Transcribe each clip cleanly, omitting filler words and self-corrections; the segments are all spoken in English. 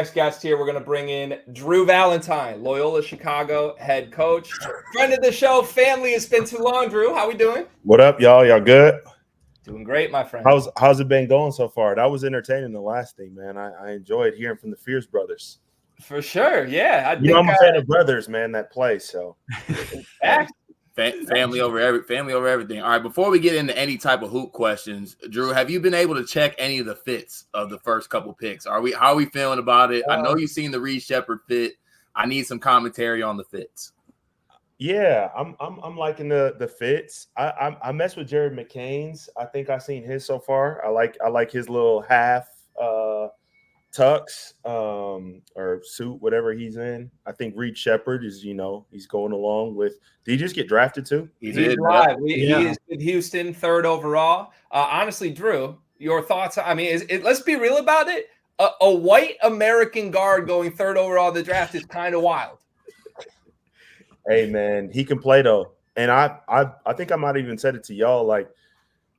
Next guest here, we're going to bring in Drew Valentine, Loyola-Chicago head coach. Friend of the show, family. It's been too long, Drew. How we doing? What up, y'all? Y'all good? Doing great, my friend. How's it been going so far? That was entertaining, the last thing, man. I enjoyed hearing from the Fierce brothers. For sure, yeah. I'm a fan of brothers, man, that play. So family over everything. All right, before we get into any type of hoop questions, Drew, have you been able to check any of the fits of the first couple picks? How are we feeling about it? I know you've seen the Reed Sheppard fit. I need some commentary on the fits. Yeah, I'm liking the fits. I mess with Jared McCain's. I think I've seen his so far. I like his little half tux or suit, whatever he's in. I think Reed Sheppard is, he's going along with. Did he just get drafted too? He's live. He is in Houston, 3rd overall. Honestly, Drew, your thoughts? I mean, let's be real about it. A white American guard going 3rd overall in the draft is kind of wild. Hey man, he can play though, and I think I might have even said it to y'all. Like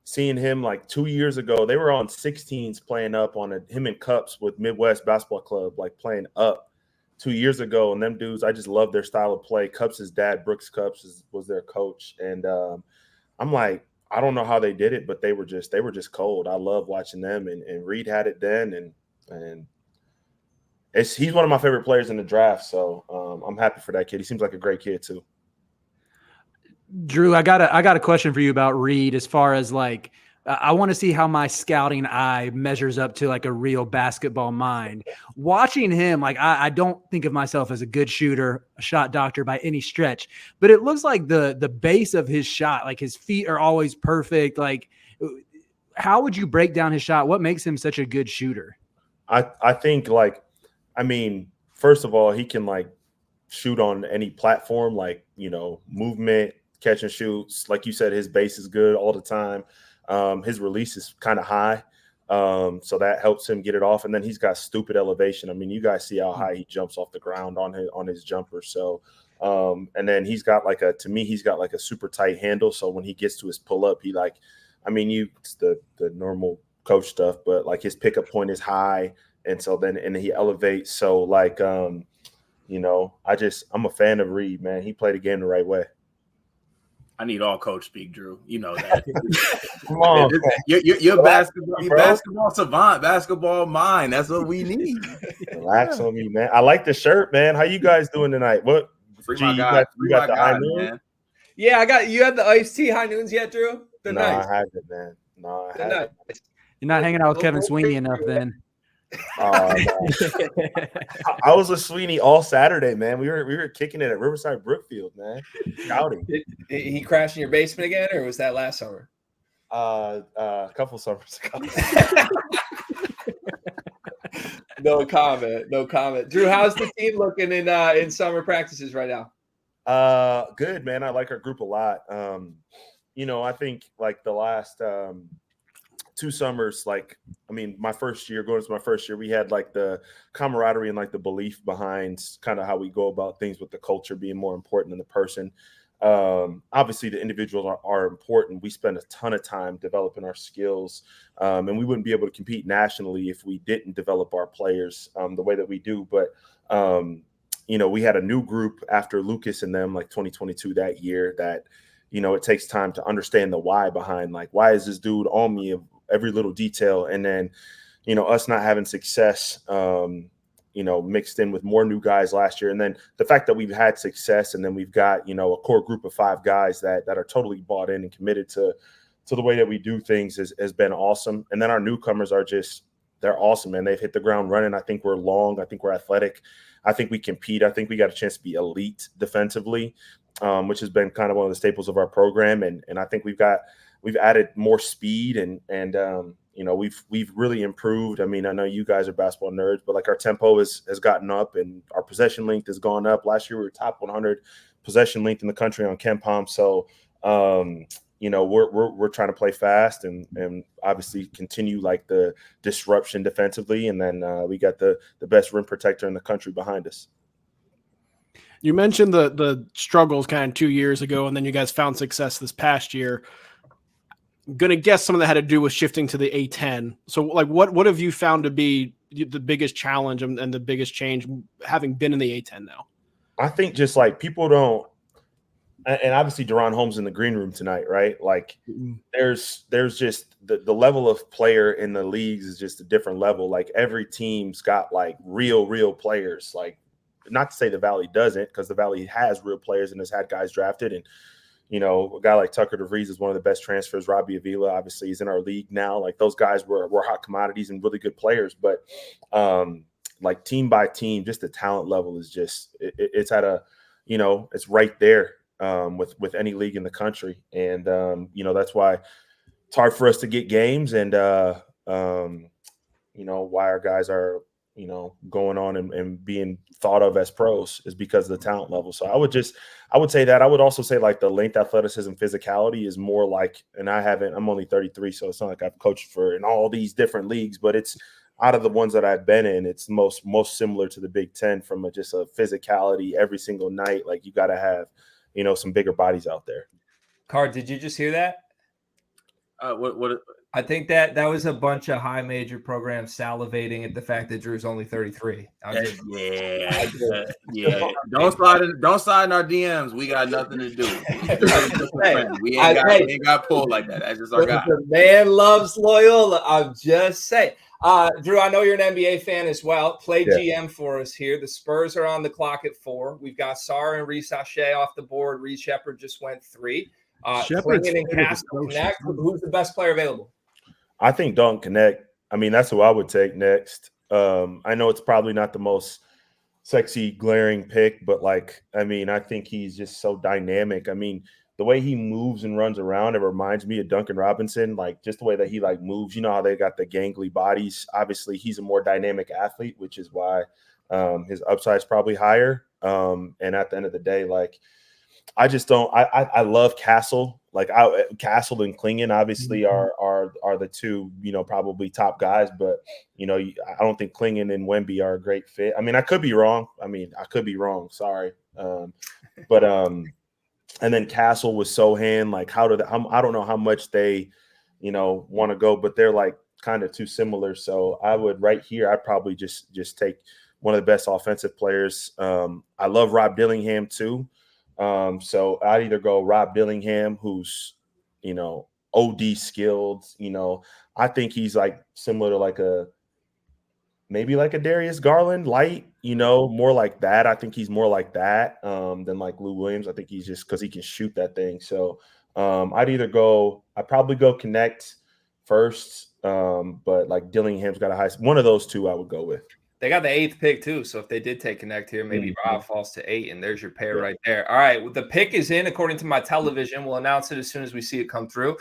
seeing him like 2 years ago, they were on 16s playing up on him and Cups with Midwest Basketball Club, like playing up 2 years ago. And them dudes, I just love their style of play. Cups' dad, Brooks Cups, was their coach, and I'm like, I don't know how they did it, but they were just cold. I love watching them, and Reed had it then, and he's one of my favorite players in the draft, so I'm happy for that kid. He seems like a great kid too. Drew, I got a question for you about Reed. As far as like, I want to see how my scouting eye measures up to like a real basketball mind. Watching him, like I don't think of myself as a good shooter, a shot doctor by any stretch, but it looks like the base of his shot, like his feet are always perfect. Like, how would you break down his shot? What makes him such a good shooter? I think first of all, he can like shoot on any platform, like, movement, catch and shoots. Like you said, his base is good all the time. His release is kind of high. So that helps him get it off. And then he's got stupid elevation. I mean, you guys see how high he jumps off the ground on his jumper. So, and then he's got to me, he's got like a super tight handle. So when he gets to his pull up, it's the normal coach stuff, but like his pickup point is high. And so then he elevates. So I'm a fan of Reed, man. He played the game the right way. I need all coach speak, Drew. You know that. Come on, you're basketball savant, basketball mind. That's what we need. Relax on me, man. I like the shirt, man. How you guys doing tonight? What? You got the high noon, man. Yeah, you have the iced tea high noons yet, Drew? They're nice. I haven't, man. No, I haven't. Nice. You're not hanging out with Kevin Sweeney enough, then. I was with Sweeney all Saturday, man. We were kicking it at Riverside Brookfield, man. Scouting. Did he crash in your basement again, or was that last summer? A couple summers ago. No comment. Drew, how's the team looking in summer practices right now? Good, man. I like our group a lot. I think like the last 2 summers, my first year, going into my first year, we had like the camaraderie and like the belief behind kind of how we go about things, with the culture being more important than the person. Obviously the individuals are important. We spend a ton of time developing our skills, and we wouldn't be able to compete nationally if we didn't develop our players the way that we do. But we had a new group after Lucas and them, like 2022 that year, that it takes time to understand the why behind, like, why is this dude on me of every little detail. And then, us not having success, mixed in with more new guys last year. And then the fact that we've had success, and then we've got, a core group of 5 guys that are totally bought in and committed to the way that we do things has been awesome. And then our newcomers they're awesome, man. They've hit the ground running. I think we're long. I think we're athletic. I think we compete. I think we got a chance to be elite defensively, which has been kind of one of the staples of our program. And I think we've added more speed and we've really improved. I mean, I know you guys are basketball nerds, but like our tempo has gotten up and our possession length has gone up. Last year we were top 100 possession length in the country on KenPom. So, we're trying to play fast and obviously continue like the disruption defensively. And then we got the best rim protector in the country behind us. You mentioned the struggles kind of 2 years ago, and then you guys found success this past year. I'm going to guess some of that had to do with shifting to the A10. So like what have you found to be the biggest challenge and the biggest change having been in the A-10 now? I think just like people don't, and obviously Deron Holmes in the green room tonight, right? Like there's just the level of player in the leagues is just a different level. Like every team's got like real players. Like, not to say the Valley doesn't, because the Valley has real players and has had guys drafted. And, you know, a guy like Tucker DeVries is one of the best transfers. Robbie Avila, obviously, is in our league now. Like those guys were hot commodities and really good players. But like team by team, just the talent level is just it's at a, you know, it's right there with any league in the country. And, you know, that's why it's hard for us to get games and, you know, why our guys are, you know, going on and being thought of as pros is because of the talent level. So I would say that. I would also say like the length, athleticism, physicality is more like, and I'm only 33, so it's not like I've coached for in all these different leagues, but it's out of the ones that I've been in, it's most similar to the Big Ten from just a physicality every single night. Like you got to have, you know, some bigger bodies out there. Card, did you just hear that? What? I think that was a bunch of high major programs salivating at the fact that Drew's only 33. Yeah. Don't slide in our DMs. We got nothing to do. We ain't got pulled like that. That's just our guy. The man loves Loyola. I'm just saying. Drew, I know you're an NBA fan as well. Play GM for us here. The Spurs are on the clock at 4. We've got Sarr and Reece Ashe off the board. Reed Shepherd just went 3. Klingon and Castle next. Who's the best player available? I think Dalton Connect. I mean, that's who I would take next. I know it's probably not the most sexy, glaring pick, but like, I mean, I think he's just so dynamic. I mean, the way he moves and runs around, it reminds me of Duncan Robinson, like just the way that he like moves. You know how they got the gangly bodies. Obviously, he's a more dynamic athlete, which is why his upside is probably higher. And at the end of the day, like, I just don't. I love Castle. Like Castle and Klingon obviously are the two, you know, probably top guys. But you know, I don't think Klingon and Wemby are a great fit. I mean, I could be wrong. Sorry, but and then Castle with Sohan. Like, I don't know how much they, you know, want to go, but they're like kind of too similar. So I would right here. I'd probably just take one of the best offensive players. I love Rob Dillingham too. So I'd either go Rob Dillingham, who's, you know, OD skilled, you know, I think he's like similar to maybe like a Darius Garland light, you know, more like that. I think he's more like that than like Lou Williams. I think he's just because he can shoot that thing. So I'd probably go Connect first, but like Dillingham's got a high, one of those two I would go with. They got the 8th pick too, so if they did take Connect here, maybe Rob falls to 8, and there's your pair right there. All right, well, the pick is in according to my television. We'll announce it as soon as we see it come through.